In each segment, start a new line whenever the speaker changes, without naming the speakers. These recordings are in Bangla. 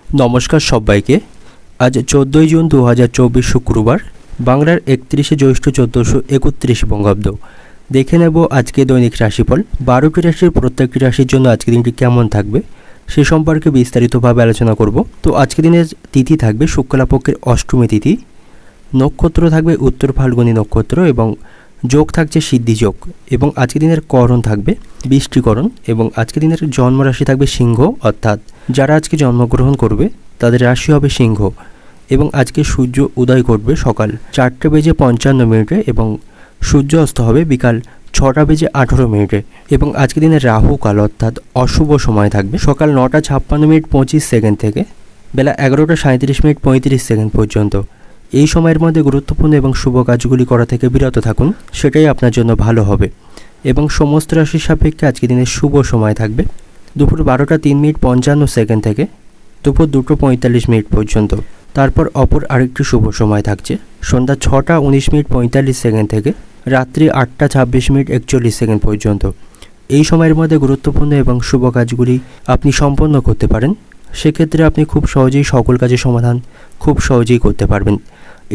নমস্কার সবাইকে। আজ 14 জুন 2024 শুক্রবার, বাংলার 31শে জ্যৈষ্ঠ 1431 বঙ্গাব্দ। দেখে নেব আজকে দৈনিক রাশিফল। 12টি রাশির প্রত্যেকটি রাশির জন্য আজকের দিনটি কেমন থাকবে সে সম্পর্কে বিস্তারিতভাবে আলোচনা করব। তো আজকের দিনের তিথি থাকবে শুক্লাপক্ষের অষ্টমী তিথি, নক্ষত্র থাকবে উত্তর ফাল্গুনী নক্ষত্র এবং যোগ থাকছে সিদ্ধি যোগ, এবং আজকের দিনের করণ থাকবে বৃষ্টিকরণ, এবং আজকের দিনের জন্মরাশি থাকবে সিংহ, অর্থাৎ যারা আজকে জন্মগ্রহণ করবে তাদের রাশি হবে সিংহ। এবং আজকে সূর্য উদয় ঘটবে সকাল 4:55 এবং সূর্য অস্ত হবে বিকাল 6:18। এবং আজকের দিনে রাহু কাল অর্থাৎ অশুভ সময় থাকবে সকাল 9:56 থেকে বেলা 11:37 পর্যন্ত। এই সময়ের মধ্যে গুরুত্বপূর্ণ এবং শুভ কাজগুলি করা থেকে বিরত থাকুন, সেটাই আপনার জন্য ভালো হবে। এবং সমস্ত রাশির সাপেক্ষে আজকের দিনের শুভ সময় থাকবে দুপুর 12:03:55 থেকে দুপুর 2:45 পর্যন্ত। তারপর অপর আরেকটি শুভ সময় থাকছে সন্ধ্যা 6:19:45 থেকে রাত্রি 8:26:41 পর্যন্ত। এই সময়ের মধ্যে গুরুত্বপূর্ণ এবং শুভ কাজগুলি আপনি সম্পন্ন করতে পারেন। সেক্ষেত্রে আপনি খুব সহজেই সকল কাজের সমাধান খুব সহজেই করতে পারবেন।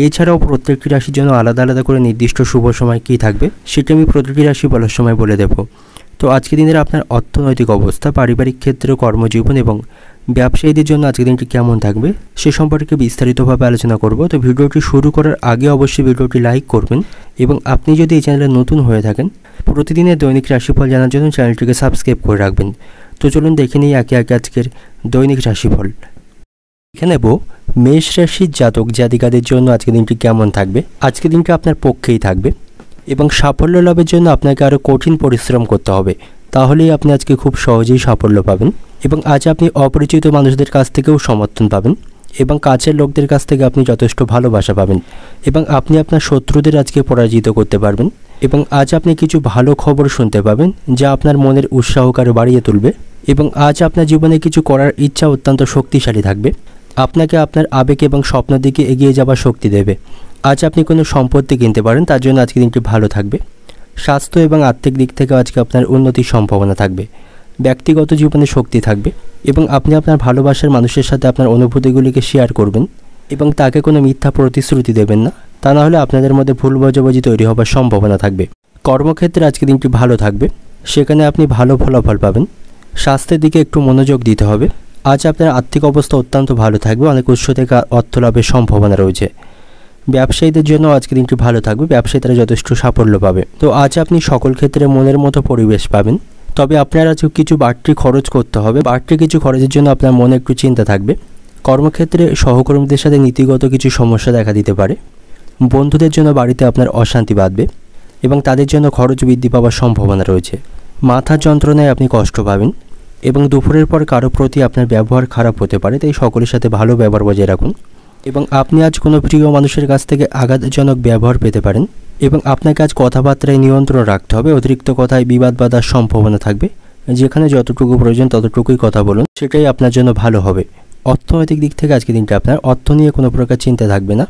এছাড়াও প্রত্যেকটি রাশির জন্য আলাদা আলাদা করে নির্দিষ্ট শুভ সময় কী থাকবে সেটা আমি প্রতিটি রাশি বলার সময় বলে দেব। তো আজকের দিনের আপনার অর্থনৈতিক অবস্থা, পারিবারিক ক্ষেত্র, কর্মজীবন এবং ব্যবসায়ীদের জন্য আজকের দিনটি কেমন থাকবে সে সম্পর্কে বিস্তারিতভাবে আলোচনা করব। তো ভিডিওটি শুরু করার আগে অবশ্যই ভিডিওটি লাইক করবেন, এবং আপনি যদি এই চ্যানেলে নতুন হয়ে থাকেন প্রতিদিনের দৈনিক রাশিফল জানার জন্য চ্যানেলটিকে সাবস্ক্রাইব করে রাখবেন। তো চলুন দেখে নিই একে একে আজকের দৈনিক রাশিফল। দেখে নেব মেষ রাশির জাতক জাতিকাদের জন্য আজকের দিনটি কেমন থাকবে। আজকের দিনটি আপনার পক্ষেই থাকবে এবং সাফল্য লাভের জন্য আপনাকে আরও কঠিন পরিশ্রম করতে হবে, তাহলেই আপনি আজকে খুব সহজেই সাফল্য পাবেন। এবং আজ আপনি অপরিচিত মানুষদের কাছ থেকেও সমর্থন পাবেন এবং কাছের লোকদের কাছ থেকে আপনি যথেষ্ট ভালোবাসা পাবেন, এবং আপনি আপনার শত্রুদের আজকে পরাজিত করতে পারবেন। এবং আজ আপনি কিছু ভালো খবর শুনতে পাবেন যা আপনার মনের উৎসাহকে আরও বাড়িয়ে তুলবে। এবং আজ আপনার জীবনে কিছু করার ইচ্ছা অত্যন্ত শক্তিশালী থাকবে, আপনাকে আপনার আবেগ এবং স্বপ্নের দিকে এগিয়ে যাওয়ার শক্তি দেবে। আজ আপনি কোনো সম্পত্তি কিনতে পারেন, তার জন্য আজকে দিনটি ভালো থাকবে। স্বাস্থ্য এবং আর্থিক দিক থেকে আজকে আপনার উন্নতির সম্ভাবনা থাকবে। ব্যক্তিগত জীবনে শক্তি থাকবে এবং আপনি আপনার ভালোবাসার মানুষের সাথে আপনার অনুভূতিগুলিকে শেয়ার করবেন এবং তাকে কোনো মিথ্যা প্রতিশ্রুতি দেবেন না, তা না হলে আপনাদের মধ্যে ভুল বোঝাবুঝি তৈরি হবার সম্ভাবনা থাকবে। কর্মক্ষেত্রে আজকে দিনটি ভালো থাকবে, সেখানে আপনি ভালো ফলাফল পাবেন। স্বাস্থ্যের দিকে একটু মনোযোগ দিতে হবে। আজ আপনার আর্থিক অবস্থা অত্যন্ত ভালো থাকবে, অনেক উৎস থেকে অর্থ লাভের সম্ভাবনা রয়েছে। ব্যবসায়ীদের জন্য আজকের দিনটি ভালো থাকবে, ব্যবসায়ীরা যথেষ্ট সাফল্য পাবে। তো আজ আপনি সকল ক্ষেত্রে মনের মতো পরিবেশ পাবেন, তবে আপনার আজ কিছু বাড়তি খরচ করতে হবে। বাড়তি কিছু খরচের জন্য আপনার মনে একটু চিন্তা থাকবে। কর্মক্ষেত্রে সহকর্মীদের সাথে নীতিগত কিছু সমস্যা দেখা দিতে পারে। বন্ধুদের জন্য বাড়িতে আপনার অশান্তি বাঁধবে এবং তাদের জন্য খরচ বৃদ্ধি পাওয়ার সম্ভাবনা রয়েছে। মাথার যন্ত্রণায় আপনি কষ্ট পাবেন এবং দুপুরের পর কারো প্রতি আপনার ব্যবহার খারাপ হতে পারে, তাই সকলের সাথে ভালো ব্যবহার বজায় রাখুন। এবং আপনি আজ কোনো প্রিয় মানুষের কাছ থেকে আঘাতজনক ব্যবহার পেতে পারেন এবং আপনাকে আজ কথাবার্তায় নিয়ন্ত্রণ রাখতে হবে। অতিরিক্ত কথায় বিবাদ বাঁধার সম্ভাবনা থাকবে, যেখানে যতটুকু প্রয়োজন ততটুকুই কথা বলুন, সেটাই আপনার জন্য ভালো হবে। অর্থনৈতিক দিক থেকে আজকে দিনটা আপনার অর্থ নিয়ে কোনো প্রকার চিন্তা থাকবে না।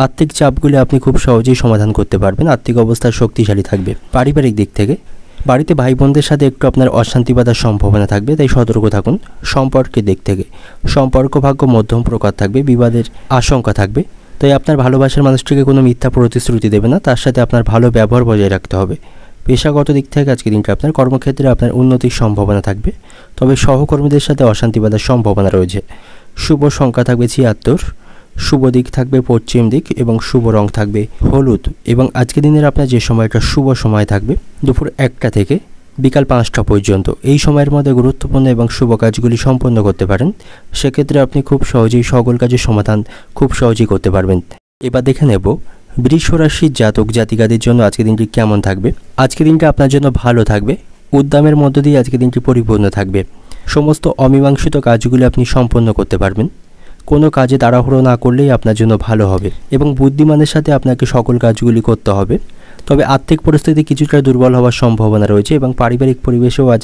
আর্থিক চাপগুলি আপনি খুব সহজেই সমাধান করতে পারবেন, আর্থিক অবস্থা শক্তিশালী থাকবে। পারিবারিক দিক থেকে বাড়িতে ভাই বোনদের সাথে একটু আপনার অশান্তি বাঁধার সম্ভাবনা থাকবে, তাই সতর্ক থাকুন। সম্পর্কের দিক থেকে সম্পর্ক ভাগ্য মধ্যম প্রকার থাকবে, বিবাদের আশঙ্কা থাকবে, তাই আপনার ভালোবাসার মানুষটিকে কোনো মিথ্যা প্রতিশ্রুতি দেবে না, তার সাথে আপনার ভালো ব্যবহার বজায় রাখতে হবে। পেশাগত দিক থেকে আজকের দিনটা আপনার কর্মক্ষেত্রে আপনার উন্নতির সম্ভাবনা থাকবে, তবে সহকর্মীদের সাথে অশান্তি বাঁধার সম্ভাবনা রয়েছে। শুভ সংখ্যা থাকবে 76, শুভ দিক থাকবে পশ্চিম দিক এবং শুভ রং থাকবে হলুদ। এবং আজকের দিনের আপনার যে সময়টা শুভ সময় থাকবে দুপুর 1টা থেকে বিকাল 5টা পর্যন্ত। এই সময়ের মধ্যে গুরুত্বপূর্ণ এবং শুভ কাজগুলি সম্পন্ন করতে পারেন, সেক্ষেত্রে আপনি খুব সহজেই সকল কাজের সমাধান খুব সহজেই করতে পারবেন। এবার দেখে নেব বৃষ রাশির জাতক জাতিকাদের জন্য আজকের দিনটি কেমন থাকবে। আজকের দিনটা আপনার জন্য ভালো থাকবে, উদ্যমের মধ্য দিয়ে আজকের দিনটি পরিপূর্ণ থাকবে। সমস্ত অমীমাংসিত কাজগুলি আপনি সম্পন্ন করতে পারবেন। কোনো কাজে তাড়াহুড়ো না করলেই আপনার জন্য ভালো হবে এবং বুদ্ধিমানের সাথে আপনাকে সকল কাজগুলি করতে হবে। তবে আর্থিক পরিস্থিতি কিছুটা দুর্বল হওয়ার সম্ভাবনা রয়েছে এবং পারিবারিক পরিবেশেও আজ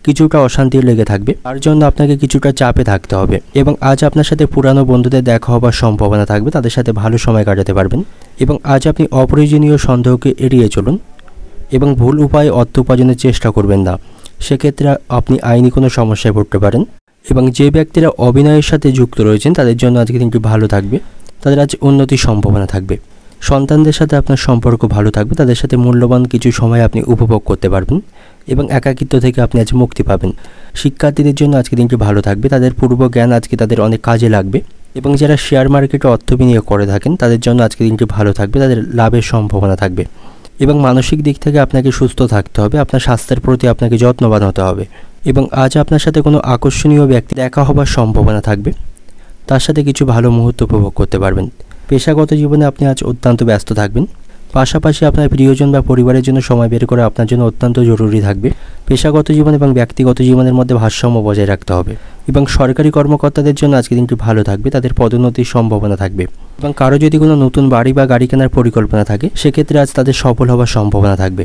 কিছুটা অশান্তি লেগে থাকবে, তার জন্য আপনাকে কিছুটা চাপে থাকতে হবে। এবং আজ আপনার সাথে পুরানো বন্ধুদের দেখা হবার সম্ভাবনা থাকবে, তাদের সাথে ভালো সময় কাটাতে পারবেন। এবং আজ আপনি অপ্রয়োজনীয় সন্দেহকে এড়িয়ে চলুন এবং ভুল উপায়ে অর্থ উপার্জনের চেষ্টা করবেন না, সেক্ষেত্রে আপনি আইনি কোনো সমস্যায় পড়তে পারেন। এবং যে ব্যক্তিরা অভিনয়ের সাথে যুক্ত রয়েছেন তাদের জন্য আজকে দিনটি ভালো থাকবে। তাদের আজ উন্নতির সম্ভাবনা থাকবে। সন্তানদের সাথে আপনার সম্পর্ক ভালো থাকবে। তাদের সাথে মূল্যবান কিছু সময় আপনি উপভোগ করতে পারবেন এবং একাকিত্ব থেকে আপনি আজ মুক্তি পাবেন। শিক্ষার্থীদের জন্য আজকে দিনটি ভালো থাকবে। তাদের পূর্ব জ্ঞান আজকে তাদের অনেক কাজে লাগবে এবং যারা শেয়ার মার্কেটে অর্থ বিনিয়োগ করে থাকেন তাদের জন্য আজকে দিনটি ভালো থাকবে। তাদের লাভের সম্ভাবনা থাকবে এবং মানসিক দিক থেকে আপনাকে সুস্থ থাকতে হবে। আপনার স্বাস্থ্যের প্রতি আপনাকে যত্নবান হতে হবে এবং আজ আপনার সাথে কোনো আকর্ষণীয় ব্যক্তি দেখা হবার সম্ভাবনা থাকবে। তার সাথে কিছু ভালো মুহূর্ত উপভোগ করতে পারবেন। পেশাগত জীবনে আপনি আজ অত্যন্ত ব্যস্ত থাকবেন। পাশাপাশি আপনার প্রিয়জন বা পরিবারের জন্য সময় বের করা আপনার জন্য অত্যন্ত জরুরি থাকবে। পেশাগত জীবন এবং ব্যক্তিগত জীবনের মধ্যে ভারসাম্য বজায় রাখতে হবে এবং সরকারি কর্মকর্তাদের জন্য আজকে দিনটি ভালো থাকবে। তাদের পদোন্নতির সম্ভাবনা থাকবে এবং কারো যদি কোনো নতুন বাড়ি বা গাড়ি কেনার পরিকল্পনা থাকে সেক্ষেত্রে আজ তাদের সফল হওয়ার সম্ভাবনা থাকবে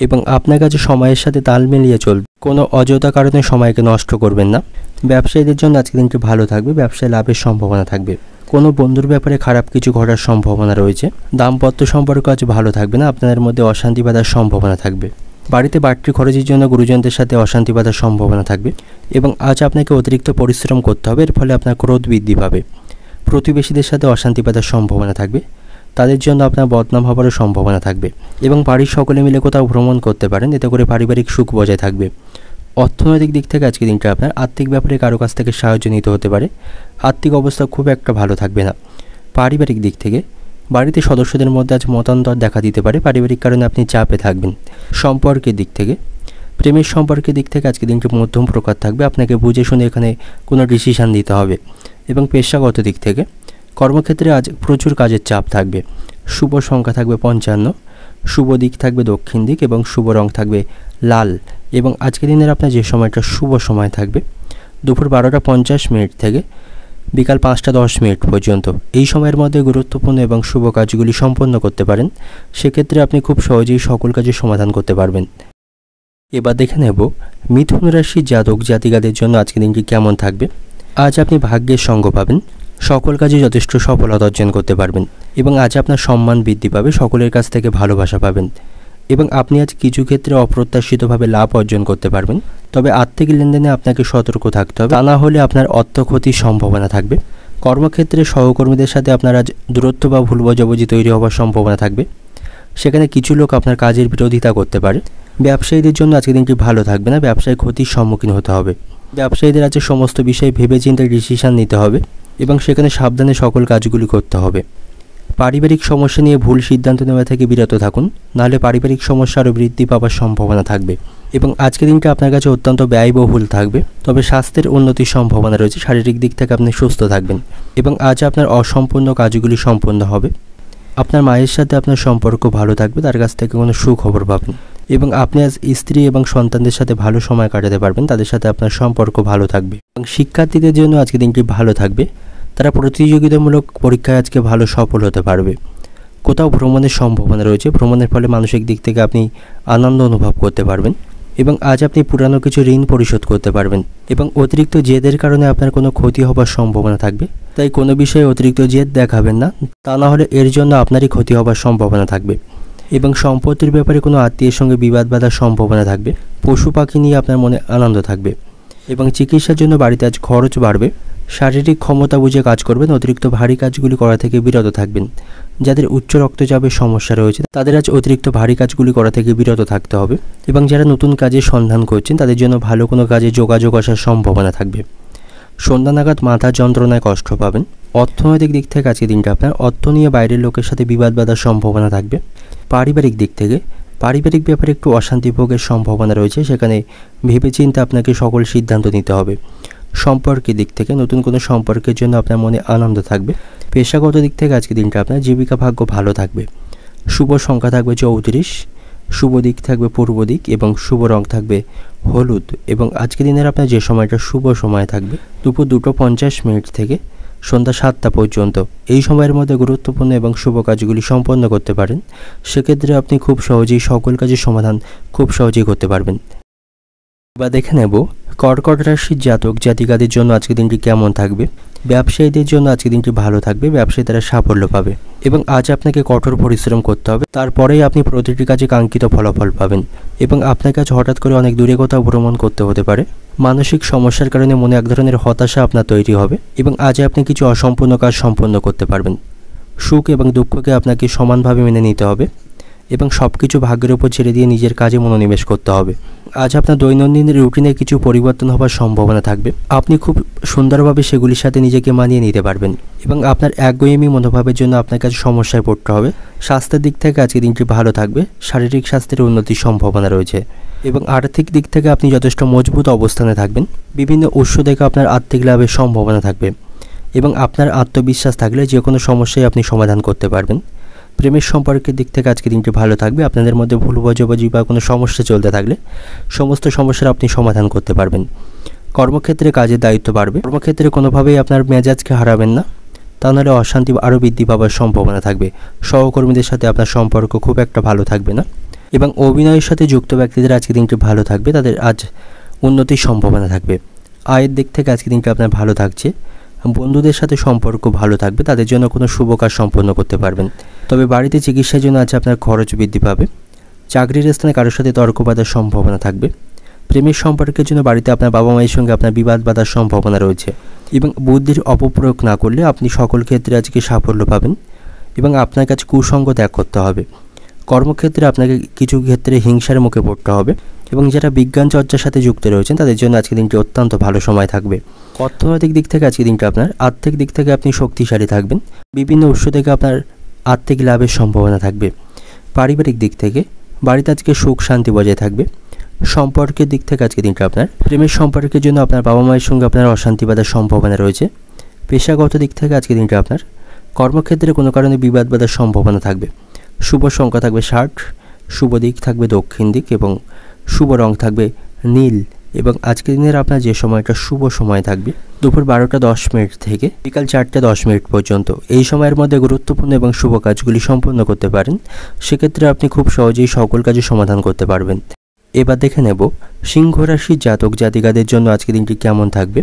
এবং আপনার কাছে সময়ের সাথে তাল মিলিয়ে চলবে। কোনো অযথা কারণে সময়কে নষ্ট করবেন না। ব্যবসায়ীদের জন্য আজকে দিনটি ভালো থাকবে। ব্যবসায় লাভের সম্ভাবনা থাকবে। কোনো বন্ধুর ব্যাপারে খারাপ কিছু ঘটার সম্ভাবনা রয়েছে। দাম্পত্য সম্পর্ক আজ ভালো থাকবে না। আপনাদের মধ্যে অশান্তি বাঁধার সম্ভাবনা থাকবে। বাড়িতে বাড়তি খরচের জন্য গুরুজনদের সাথে অশান্তি বাঁধার সম্ভাবনা থাকবে এবং আজ আপনাকে অতিরিক্ত পরিশ্রম করতে হবে। এর ফলে আপনার ক্রোধ বৃদ্ধি পাবে। প্রতিবেশীদের সাথে অশান্তি বাঁধার সম্ভাবনা থাকবে। তাদের জন্য আপনার বদনাম হবারও সম্ভাবনা থাকবে এবং বাড়ির সকলে মিলে কোথাও ভ্রমণ করতে পারেন। এতে করে পারিবারিক সুখ বজায় থাকবে। অর্থনৈতিক দিক থেকে আজকে দিনটা আপনার আর্থিক ব্যাপারে কারো কাছ থেকে সাহায্য নিতে হতে পারে। আর্থিক অবস্থা খুব একটা ভালো থাকবে না। পারিবারিক দিক থেকে বাড়িতে সদস্যদের মধ্যে আজ মতান্তর দেখা দিতে পারে। পারিবারিক কারণে আপনি চাপে থাকবেন। সম্পর্কের দিক থেকে প্রেমের সম্পর্কের দিক থেকে আজকে দিনটি মধ্যম প্রকার থাকবে। আপনাকে বুঝে শুনে এখানে কোনো ডিসিশান দিতে হবে এবং পেশাগত দিক থেকে কর্মক্ষেত্রে আজ প্রচুর কাজের চাপ থাকবে। শুভ সংখ্যা থাকবে 55, শুভ দিক থাকবে দক্ষিণ দিক এবং শুভ রং থাকবে লাল এবং আজকের দিনের আপনার যে সময়টা শুভ সময় থাকবে দুপুর 12:50 থেকে বিকাল 5:10 পর্যন্ত। এই সময়ের মধ্যে গুরুত্বপূর্ণ এবং শুভ কাজগুলি সম্পন্ন করতে পারেন। সেক্ষেত্রে আপনি খুব সহজেই সকল কাজের সমাধান করতে পারবেন। এবার দেখে নেব মিথুন রাশির জাতক জাতিকাদের জন্য আজকের দিনটি কেমন থাকবে। আজ আপনি ভাগ্যের সঙ্গ পাবেন। সকল কাজে যথেষ্ট সফলতা অর্জন করতে পারবেন এবং আজ আপনার সম্মান বৃদ্ধি পাবে। সকলের কাছ থেকে ভালোবাসা পাবেন এবং আপনি আজ কিছু ক্ষেত্রে অপ্রত্যাশিতভাবে লাভ অর্জন করতে পারবেন। তবে আর্থিক লেনদেনে আপনাকে সতর্ক থাকতে হবে, তা না হলে আপনার অর্থ ক্ষতির সম্ভাবনা থাকবে। কর্মক্ষেত্রে সহকর্মীদের সাথে আপনার আজ দূরত্ব বা ভুল বোঝাবুঝি তৈরি হওয়ার সম্ভাবনা থাকবে। সেখানে কিছু লোক আপনার কাজের বিরোধিতা করতে পারে। ব্যবসায়ীদের জন্য আজকের দিনটি ভালো থাকবে না। ব্যবসায় ক্ষতির সম্মুখীন হতে হবে। ব্যবসায়ীদের আজ সমস্ত বিষয়ে ভেবেচিন্তে ডিসিশন নিতে হবে এবং সেখানে সাবধানে সকল কাজগুলি করতে হবে। পারিবারিক সমস্যা নিয়ে ভুল সিদ্ধান্ত নেওয়া থেকে বিরত থাকুন, নাহলে পারিবারিক সমস্যা আরও বৃদ্ধি পাওয়ার সম্ভাবনা থাকবে এবং আজকের দিনটা আপনার কাছে অত্যন্ত ব্যয়বহুল থাকবে। তবে স্বাস্থ্যের উন্নতির সম্ভাবনা রয়েছে। শারীরিক দিক থেকে আপনি সুস্থ থাকবেন এবং আজ আপনার অসম্পূর্ণ কাজগুলি সম্পূর্ণ হবে। আপনার মায়ের সাথে আপনার সম্পর্ক ভালো থাকবে। তার কাছ থেকে কোনো সুখবর পাবেন এবং আপনি আজ স্ত্রী এবং সন্তানদের সাথে ভালো সময় কাটাতে পারবেন। তাদের সাথে আপনার সম্পর্ক ভালো থাকবে এবং শিক্ষার্থীদের জন্য আজকের দিনটি ভালো থাকবে। তারা প্রতিযোগিতামূলক পরীক্ষায় আজকে ভালো সফল হতে পারবে। কোথাও ভ্রমণের সম্ভাবনা রয়েছে। ভ্রমণের ফলে মানসিক দিক থেকে আপনি আনন্দ অনুভব করতে পারবেন এবং আজ আপনি পুরানো কিছু ঋণ পরিশোধ করতে পারবেন এবং অতিরিক্ত জেদের কারণে আপনার কোনো ক্ষতি হবার সম্ভাবনা থাকবে। তাই কোনো বিষয়ে অতিরিক্ত জেদ দেখাবেন না, তা না হলে এর জন্য আপনারই ক্ষতি হবার সম্ভাবনা থাকবে এবং সম্পত্তির ব্যাপারে কোনো আত্মীয়ের সঙ্গে বিবাদ বাঁধার সম্ভাবনা থাকবে। পশু পাখি নিয়ে আপনার মনে আনন্দ থাকবে এবং চিকিৎসার জন্য বাড়িতে আজ খরচ বাড়বে। শারীরিক ক্ষমতা বুঝে কাজ করবেন। অতিরিক্ত ভারী কাজগুলি করা থেকে বিরত থাকবেন। যাদের উচ্চ রক্তচাপের সমস্যা রয়েছে তাদের আজ অতিরিক্ত ভারী কাজগুলি করা থেকে বিরত থাকতে হবে এবং যারা নতুন কাজের সন্ধান করছেন তাদের জন্য ভালো কোনো কাজে যোগাযোগ আসার সম্ভাবনা থাকবে। সন্ধ্যা নাগাদ মাথা যন্ত্রণায় কষ্ট পাবেন। অর্থনৈতিক দিক থেকে আজকের দিনটা আপনার অর্থ নিয়ে বাইরের লোকের সাথে বিবাদ বাঁধার সম্ভাবনা থাকবে। পারিবারিক দিক থেকে পারিবারিক ব্যাপারে একটু অশান্তি ভোগের সম্ভাবনা রয়েছে। সেখানে ভেবেচিন্তে আপনাকে সকল সিদ্ধান্ত নিতে হবে। সম্পর্কের দিক থেকে নতুন কোনো সম্পর্কের জন্য আপনার মনে আনন্দ থাকবে। পেশাগত দিক থেকে আজকের দিনটা আপনার জীবিকা ভাগ্য ভালো থাকবে। শুভ সংখ্যা থাকবে 34, শুভ দিক থাকবে পূর্ব দিক এবং শুভ রং থাকবে হলুদ এবং আজকের দিনের আপনার যে সময়টা শুভ সময় থাকবে দুপুর 2:50 থেকে সন্ধ্যা 7টা পর্যন্ত। এই সময়ের মধ্যে গুরুত্বপূর্ণ এবং শুভ কাজগুলি সম্পন্ন করতে পারেন। সেক্ষেত্রে আপনি খুব সহজেই সকল কাজের সমাধান খুব সহজেই করতে পারবেন। এবার দেখে নেব কর্কট রাশির জাতক জাতিকাদের জন্য আজকের দিনটি কেমন থাকবে। ব্যবসায়ীদের জন্য আজকের দিনটি ভালো থাকবে, ব্যবসায়ী তারা সাফল্য পাবে এবং আজ আপনাকে কঠোর পরিশ্রম করতে হবে, তারপরেই আপনি প্রতিটি কাজে কাঙ্ক্ষিত ফলাফল পাবেন এবং আপনাকে আজ হঠাৎ করে অনেক দূরে কোথাও ভ্রমণ করতে হতে পারে। মানসিক সমস্যার কারণে মনে এক ধরনের হতাশা আপনার তৈরি হবে এবং আজ আপনি কিছু অসম্পূর্ণ কাজ সম্পন্ন করতে পারবেন। সুখ এবং দুঃখকে আপনাকে সমানভাবে মেনে নিতে হবে এবং সব কিছু ভাগ্যের উপর ছেড়ে দিয়ে নিজের কাজে মনোনিবেশ করতে হবে। আজ আপনার দৈনন্দিন রুটিনে কিছু পরিবর্তন হওয়ার সম্ভাবনা থাকবে, আপনি খুব সুন্দরভাবে সেগুলির সাথে নিজেকে মানিয়ে নিতে পারবেন এবং আপনার একগুঁয়েমি মনোভাবের জন্য আপনার কাছে সমস্যায় পড়তে হবে। স্বাস্থ্যের দিক থেকে আজকের দিনটি ভালো থাকবে, শারীরিক স্বাস্থ্যের উন্নতির সম্ভাবনা রয়েছে এবং আর্থিক দিক থেকে আপনি যথেষ্ট মজবুত অবস্থানে থাকবেন। বিভিন্ন উৎস থেকে আপনার আর্থিক লাভের সম্ভাবনা থাকবে এবং আপনার আত্মবিশ্বাস থাকলে যে কোনো সমস্যায় আপনি সমাধান করতে পারবেন। প্রেমের সম্পর্কের দিক থেকে আজকে দিনটি ভালো থাকবে, আপনাদের মধ্যে ভুল বোঝাবুঝি বা কোনো সমস্যা চলতে থাকলে সমস্ত সমস্যার আপনি সমাধান করতে পারবেন। কর্মক্ষেত্রে কাজের দায়িত্ব বাড়বে, কর্মক্ষেত্রে কোনোভাবেই আপনার মেজাজকে হারাবেন না, তা নাহলে অশান্তি আরও বৃদ্ধি পাওয়ার সম্ভাবনা থাকবে। সহকর্মীদের সাথে আপনার সম্পর্ক খুব একটা ভালো থাকবে না এবং অভিনয়ের সাথে যুক্ত ব্যক্তিদের আজকে দিনটি ভালো থাকবে, তাদের আজ উন্নতির সম্ভাবনা থাকবে। আয়ের দিক থেকে আজকে দিনটি আপনার ভালো থাকছে, বন্ধুদের সাথে সম্পর্ক ভালো থাকবে, তাদের জন্য কোনো শুভ কাজ সম্পন্ন করতে পারবেন। তবে বাড়িতে চিকিৎসার জন্য আজ আপনার খরচ বৃদ্ধি পাবে। চাকরির স্থানে কারোর সাথে তর্ক বাঁধার সম্ভাবনা থাকবে। প্রেমের সম্পর্কের জন্য বাড়িতে আপনার বাবা মায়ের সঙ্গে আপনার বিবাদ বাঁধার সম্ভাবনা রয়েছে এবং বুদ্ধির অপপ্রয়োগ না করলে আপনি সকল ক্ষেত্রে আজকে সাফল্য পাবেন এবং আপনার কাছে কুসঙ্গ ত্যাগ করতে হবে। কর্মক্ষেত্রে আপনাকে কিছু ক্ষেত্রে হিংসার মুখে পড়তে হবে এবং যারা বিজ্ঞান চর্চার সাথে যুক্ত রয়েছেন তাদের জন্য আজকের দিনটি অত্যন্ত ভালো সময় থাকবে। অর্থনৈতিক দিক থেকে আজকের দিনটি আপনার আর্থিক দিক থেকে আপনি শক্তিশালী থাকবেন, বিভিন্ন উৎস থেকে আপনার আর্থিক লাভের সম্ভাবনা থাকবে। পারিবারিক দিক থেকে বাড়িতে আজকে সুখ শান্তি বজায় থাকবে। সম্পর্কের দিক থেকে আজকের দিনটা আপনার প্রেমের সম্পর্কের জন্য আপনার বাবা মায়ের সঙ্গে আপনার অশান্তি বাঁধার সম্ভাবনা রয়েছে। পেশাগত দিক থেকে আজকের দিনটা আপনার কর্মক্ষেত্রে কোনো কারণে বিবাদ বাঁধার সম্ভাবনা থাকবে। শুভ সংখ্যা থাকবে 60, শুভ দিক থাকবে দক্ষিণ দিক এবং শুভ রং থাকবে নীল এবং আজকের দিনের আপনার যে সময়টা শুভ সময় থাকবে দুপুর 12টা 10 মিনিট থেকে বিকাল 4টা 10 মিনিট পর্যন্ত। এই সময়ের মধ্যে গুরুত্বপূর্ণ এবং শুভ কাজগুলি সম্পন্ন করতে পারেন, সেক্ষেত্রে আপনি খুব সহজেই সকল কাজে সমাধান করতে পারবেন। এবার দেখে নেব সিংহ রাশির জাতক জাতিকাদের জন্য আজকের দিনটি কেমন থাকবে।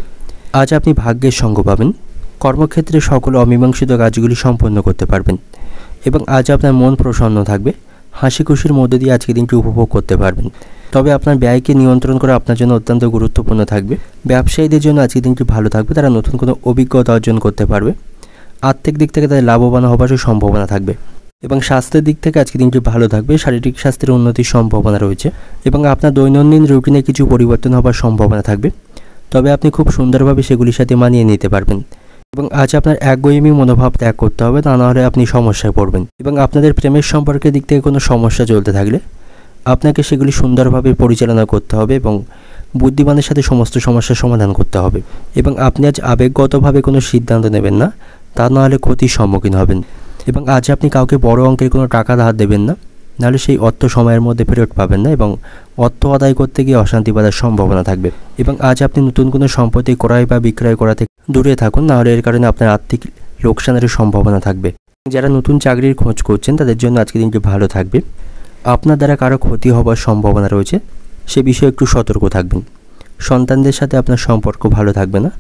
আজ আপনি ভাগ্যের সঙ্গ পাবেন, কর্মক্ষেত্রে সকল অমীমাংসিত কাজগুলি সম্পন্ন করতে পারবেন এবং আজ আপনার মন প্রসন্ন থাকবে, হাসি খুশির মধ্যে দিয়ে আজকের দিনটি উপভোগ করতে পারবেন। তবে আপনার ব্যয়কে নিয়ন্ত্রণ করা আপনার জন্য অত্যন্ত গুরুত্বপূর্ণ থাকবে। ব্যবসায়ীদের জন্য আজকের দিনটি ভালো থাকবে, তারা নতুন কোনো অভিজ্ঞতা অর্জন করতে পারবে। আর্থিক দিক থেকে তাদের লাভবান হবারও সম্ভাবনা থাকবে এবং স্বাস্থ্যের দিক থেকে আজকের দিনটি ভালো থাকবে, শারীরিক স্বাস্থ্যের উন্নতির সম্ভাবনা রয়েছে এবং আপনার দৈনন্দিন রুটিনে কিছু পরিবর্তন হবার সম্ভাবনা থাকবে, তবে আপনি খুব সুন্দরভাবে সেগুলির সাথে মানিয়ে নিতে পারবেন এবং আজ আপনার একগুঁয়েমি মনোভাব ত্যাগ করতে হবে, তা নাহলে আপনি সমস্যায় পড়বেন এবং আপনাদের প্রেমের সম্পর্কের দিক থেকে কোনো সমস্যা চলতে থাকলে আপনাকে সেগুলি সুন্দরভাবে পরিচালনা করতে হবে এবং বুদ্ধিমানের সাথে সমস্ত সমস্যার সমাধান করতে হবে এবং আপনি আজ আবেগগতভাবে কোনো সিদ্ধান্ত নেবেন না, তা নাহলে ক্ষতির সম্মুখীন হবেন এবং আজ আপনি কাউকে বড় অঙ্কের কোনো টাকা ধার দেবেন না, নাহলে সেই অর্থ সময়ের মধ্যে ফেরত পাবেন না এবং অর্থ আদায় করতে গিয়ে অশান্তি বাঁধার সম্ভাবনা থাকবে এবং আজ আপনি নতুন কোনো সম্পত্তি ক্রয় বা বিক্রয় করা থেকে দূরে থাকুন, নাহলে এর কারণে আপনার আর্থিক লোকসানের সম্ভাবনা থাকবে। যারা নতুন চাকরির খোঁজ করছেন তাদের জন্য আজকের দিনটি ভালো থাকবে, আপনার দ্বারা কারো ক্ষতি হবার সম্ভাবনা রয়েছে, সে বিষয়ে একটু সতর্ক থাকবেন। সন্তানদের সাথে আপনার সম্পর্ক ভালো থাকবে না,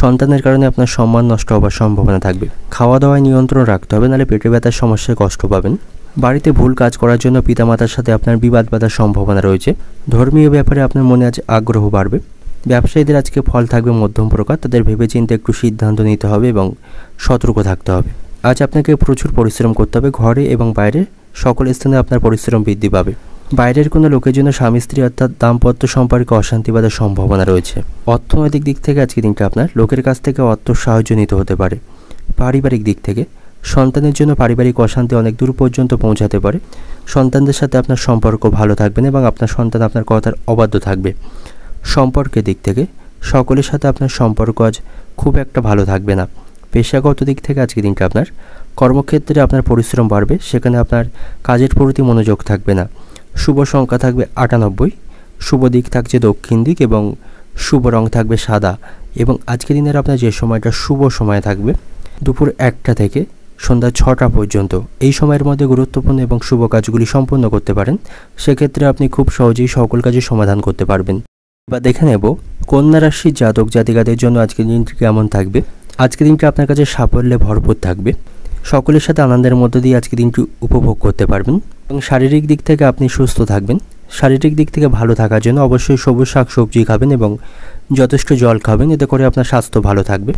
সন্তানের কারণে আপনার সম্মান নষ্ট হবার সম্ভাবনা থাকবে। খাওয়া দাওয়ায় নিয়ন্ত্রণ রাখতে হবে, নাহলে পেটে ব্যথার সমস্যায় কষ্ট পাবেন। বাড়িতে ভুল কাজ করার জন্য পিতামাতার সাথে আপনার বিবাদ বাঁধার সম্ভাবনা রয়েছে। ধর্মীয় ব্যাপারে আপনার মনে আজ আগ্রহ বাড়বে। ব্যবসায়ীদের আজকে ফল থাকবে মধ্যম প্রকার, তাদের ভেবেচিন্তে একটু সিদ্ধান্ত নিতে হবে এবং সতর্ক থাকতে হবে। আজ আপনাকে প্রচুর পরিশ্রম করতে হবে, ঘরে এবং বাইরে সকল স্থানে আপনার পরিশ্রম বৃদ্ধি পাবে। বাইরের কোনো লোকের জন্য স্বামী স্ত্রী অর্থাৎ দাম্পত্য সম্পর্কে অশান্তি বাঁধার সম্ভাবনা রয়েছে। অর্থনৈতিক দিক থেকে আজকের দিনটা আপনার লোকের কাছ থেকে অর্থ সাহায্য নিতে হতে পারে। পারিবারিক দিক থেকে সন্তানের জন্য পারিবারিক অশান্তি অনেক দূর পর্যন্ত পৌঁছাতে পারে। সন্তানদের সাথে আপনার সম্পর্ক ভালো থাকবে না এবং আপনার সন্তান আপনার কথার অবাধ্য থাকবে। সম্পর্কের দিক থেকে সকলের সাথে আপনার সম্পর্ক আজ খুব একটা ভালো থাকবে না। পেশাগত দিক থেকে আজকের দিনটা আপনার কর্মক্ষেত্রে আপনার পরিশ্রম বাড়বে, সেখানে আপনার কাজের প্রতি মনোযোগ থাকবে না। শুভ সংখ্যা থাকবে 98, শুভ দিক থাকছে দক্ষিণ দিক এবং শুভ রং থাকবে সাদা এবং আজকের দিনের আপনার যে সময়টা শুভ সময় থাকবে দুপুর 1টা থেকে সন্ধ্যা 6টা পর্যন্ত। এই সময়ের মধ্যে গুরুত্বপূর্ণ এবং শুভ কাজগুলি সম্পন্ন করতে পারেন, সেক্ষেত্রে আপনি খুব সহজেই সকল কাজে সমাধান করতে পারবেন। এবার দেখে নেব কন্যা রাশির জাতক জাতিকাদের জন্য আজকের দিনটি কেমন থাকবে। আজকের দিনটি আপনার কাছে সাফল্যে ভরপুর থাকবে। সকলের সাথে আনন্দের মধ্য দিয়ে আজকে দিনটি উপভোগ করতে পারবেন এবং শারীরিক দিক থেকে আপনি সুস্থ থাকবেন। শারীরিক দিক থেকে ভালো থাকার জন্য অবশ্যই সবুজ শাক সবজি খাবেন এবং যথেষ্ট জল খাবেন, এতে করে আপনার স্বাস্থ্য ভালো থাকবে।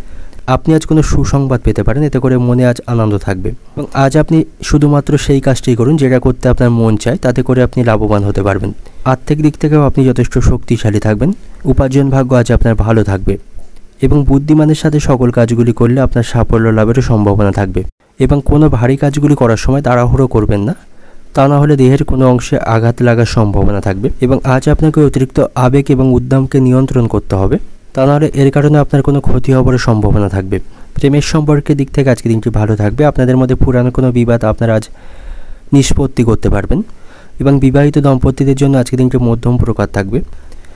আপনি আজ কোনো সুসংবাদ পেতে পারেন, এতে করে মনে আজ আনন্দ থাকবে এবং আজ আপনি শুধুমাত্র সেই কাজটি করুন যেটা করতে আপনার মন চায়, তাতে করে আপনি লাভবান হতে পারবেন। আর্থিক দিক থেকেও আপনি যথেষ্ট শক্তিশালী থাকবেন। উপার্জন ভাগ্য আজ আপনার ভালো থাকবে এবং বুদ্ধিমানের সাথে সকল কাজগুলি করলে আপনার সাফল্য লাভেরও সম্ভাবনা থাকবে। এবং কোনো ভারী কাজগুলি করার সময় তাড়াহুড়ো করবেন না, তা না হলে দেহের কোনো অংশে আঘাত লাগার সম্ভাবনা থাকবে। এবং আজ আপনাকে অতিরিক্ত আবেগ এবং উদ্যমকে নিয়ন্ত্রণ করতে হবে, তা নাহলে এর কারণে আপনার কোনো ক্ষতি হওয়ার সম্ভাবনা থাকবে। প্রেমের সম্পর্কের দিক থেকে আজকে দিনটি ভালো থাকবে। আপনাদের মধ্যে পুরানো কোনো বিবাদ আপনারা আজ নিষ্পত্তি করতে পারবেন এবং বিবাহিত দম্পতিদের জন্য আজকে দিনটি মধ্যম প্রকার থাকবে।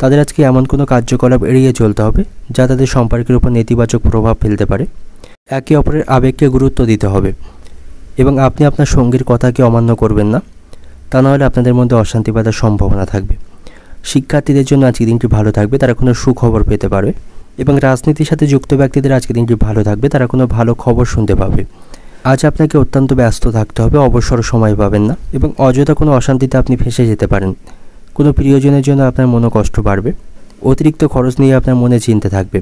তাদের আজকে এমন কোনো কার্যকলাপ এড়িয়ে চলতে হবে যা তাদের সম্পর্কের উপর নেতিবাচক প্রভাব ফেলতে পারে। একে অপরের আবেগকে গুরুত্ব দিতে হবে এবং আপনি আপনার সঙ্গীর কথাকে অমান্য করবেন না, তা নাহলে আপনাদের মধ্যে অশান্তি বাঁধার সম্ভাবনা থাকবে। শিক্ষার্থীদের জন্য আজকে দিনটি ভালো থাকবে, তারা কোনো সুখবর পেতে পারবে এবং রাজনীতির সাথে যুক্ত ব্যক্তিদের আজকে দিনটি ভালো থাকবে, তারা কোনো ভালো খবর শুনতে পাবে। আজ আপনাকে অত্যন্ত ব্যস্ত থাকতে হবে, অবসর সময় পাবেন না এবং অযথা কোনো অশান্তিতে আপনি ফেঁসে যেতে পারেন। কোনো প্রিয়জনের জন্য আপনার মনোকষ্ট বাড়বে, অতিরিক্ত খরচ নিয়ে আপনার মনে চিন্তা থাকবে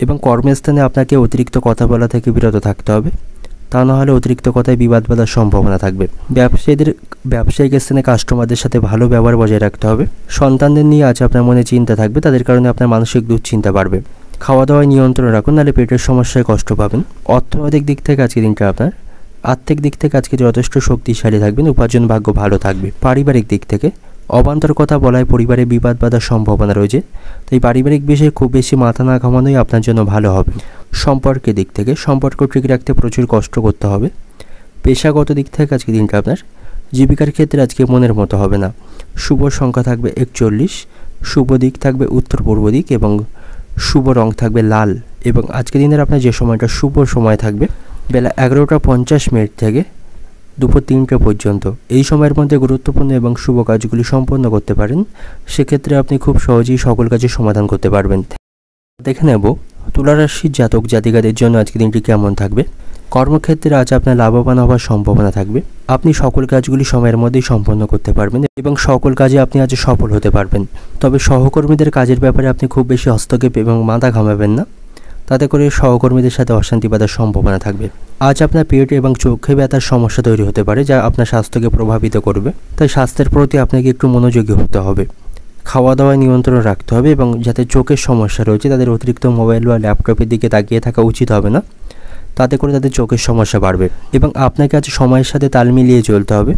এবং কর্মস্থানে আপনাকে অতিরিক্ত কথা বলা থেকে বিরত থাকতে হবে, তা না হলে অতিরিক্ত কথায় বিবাদ বাঁধার সম্ভাবনা থাকবে। ব্যবসায়িক স্থানে কাস্টমারদের সাথে ভালো ব্যবহার বজায় রাখতে হবে। সন্তানদের নিয়ে আজ আপনার মনে চিন্তা থাকবে, তাদের কারণে আপনার মানসিক দুশ্চিন্তা বাড়বে। খাওয়া দাওয়ায় নিয়ন্ত্রণ রাখুন, নাহলে পেটের সমস্যায় কষ্ট পাবেন। অর্থনৈতিক দিক থেকে আজকে দিনটা আপনার আর্থিক দিক থেকে আজকে যথেষ্ট শক্তিশালী থাকবেন, উপার্জন ভাগ্য ভালো থাকবে। পারিবারিক দিক থেকে অবান্তর কথা বলায় পরিবারে বিবাদ বাঁধার সম্ভাবনা রয়েছে, তাই পারিবারিক বিষয়ে খুব বেশি মাথা না ঘামানোই আপনার জন্য ভালো হবে। সম্পর্কের দিক থেকে সম্পর্ক ঠিক রাখতে প্রচুর কষ্ট করতে হবে। পেশাগত দিক থেকে আজকে দিনটা আপনার জীবিকার ক্ষেত্রে আজকে মনের মতো হবে না। শুভ সংখ্যা থাকবে 41, শুভ দিক থাকবে উত্তর পূর্ব দিক এবং শুভ রং থাকবে লাল। এবং আজকে দিনের আপনার যে সময়টা শুভ সময় থাকবে বেলা 11:50 থেকে দুপুর 3টে পর্যন্ত, এই সময়ের মধ্যে গুরুত্বপূর্ণ এবং শুভ কাজগুলি সম্পন্ন করতে পারেন। সেক্ষেত্রে আপনি খুব সহজেই সকল কাজের সমাধান করতে পারবেন। দেখে নেব তুলা রাশির জাতক জাতিকাদের জন্য আজকে দিনটি কেমন থাকবে। কর্মক্ষেত্রে আজ আপনার লাভবান হওয়ার সম্ভাবনা থাকবে। আপনি সকল কাজগুলি সময়ের মধ্যেই সম্পন্ন করতে পারবেন এবং সকল কাজে আপনি আজ সফল হতে পারবেন। তবে সহকর্মীদের কাজের ব্যাপারে আপনি খুব বেশি হস্তক্ষেপ এবং মাথা ঘামাবেন না, তাতে করে সহকর্মীদের সাথে অশান্তি বাঁধার সম্ভাবনা থাকবে। আজ আপনার পেট এবং চোখে ব্যথার সমস্যা তৈরি হতে পারে, যা আপনার স্বাস্থ্যকে প্রভাবিত করবে, তাই স্বাস্থ্যের প্রতি আপনাকে একটু মনোযোগী হতে হবে। খাওয়া দাওয়ায় নিয়ন্ত্রণ রাখতে হবে এবং যাতে চোখের সমস্যা রয়েছে তাদের অতিরিক্ত মোবাইল বা ল্যাপটপের দিকে তাকিয়ে থাকা উচিত হবে না, তাতে করে তাদের চোখের সমস্যা বাড়বে। এবং আপনাকে আজ সময়ের সাথে তাল মিলিয়ে চলতে হবে,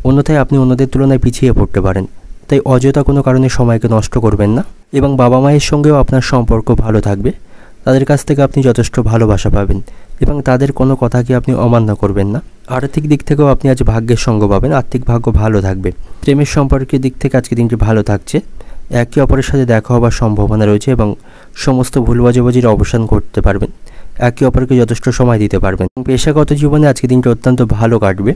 অন্যথায় আপনি অন্যদের তুলনায় পিছিয়ে পড়তে পারেন। তাই অযথা কোনো কারণে সময়কে নষ্ট করবেন না এবং বাবা মায়ের সঙ্গেও আপনার সম্পর্ক ভালো থাকবে। তাদের কাছ থেকে আপনি যথেষ্ট ভালোবাসা পাবেন এবং তাদের কোনো কথাকে আপনি অমান্য করবেন না। আর্থিক দিক থেকেও আপনি আজ ভাগ্যের সঙ্গ পাবেন, আর্থিক ভাগ্য ভালো থাকবে। প্রেমের সম্পর্কের দিক থেকে আজকে দিনটি ভালো থাকছে। একে অপরের সাথে দেখা হবার সম্ভাবনা রয়েছে এবং সমস্ত ভুল বোঝাবুঝির অবসান করতে পারবেন, একে অপরকে যথেষ্ট সময় দিতে পারবেন। পেশাগত জীবনে আজকে দিনটি অত্যন্ত ভালো কাটবে,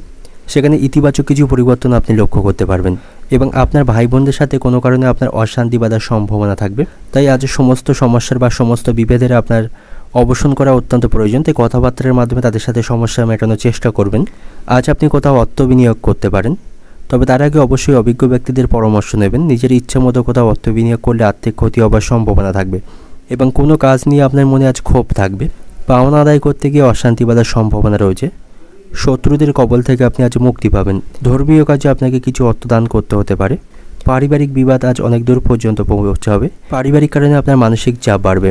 সেখানে ইতিবাচক কিছু পরিবর্তন আপনি লক্ষ্য করতে পারবেন এবং আপনার ভাই বোনদের সাথে কোনো কারণে আপনার অশান্তি বাঁধার সম্ভাবনা থাকবে। তাই আজ সমস্ত সমস্যার বা সমস্ত বিভেদের আপনার অবসান করা অত্যন্ত প্রয়োজন। তাই কথাবার্তার মাধ্যমে তাদের সাথে সমস্যা মেটানোর চেষ্টা করবেন। আজ আপনি কোথাও অর্থ বিনিয়োগ করতে পারেন, তবে তার আগে অবশ্যই অভিজ্ঞ ব্যক্তিদের পরামর্শ নেবেন। নিজের ইচ্ছে মতো কোথাও অর্থ বিনিয়োগ করলে আর্থিক ক্ষতি হবার সম্ভাবনা থাকবে এবং কোনো কাজ নিয়ে আপনার মনে আজ ক্ষোভ থাকবে। পাওনা আদায় করতে গিয়ে অশান্তি বাঁধার সম্ভাবনা রয়েছে। শত্রুদের কবল থেকে আপনি আজ মুক্তি পাবেন। ধর্মীয় কাজে আপনাকে কিছু অর্থ দান করতে হতে পারে। পারিবারিক বিবাদ আজ অনেক দূর পর্যন্ত পৌঁছাবে। পারিবারিক কারণে আপনার মানসিক চাপ বাড়বে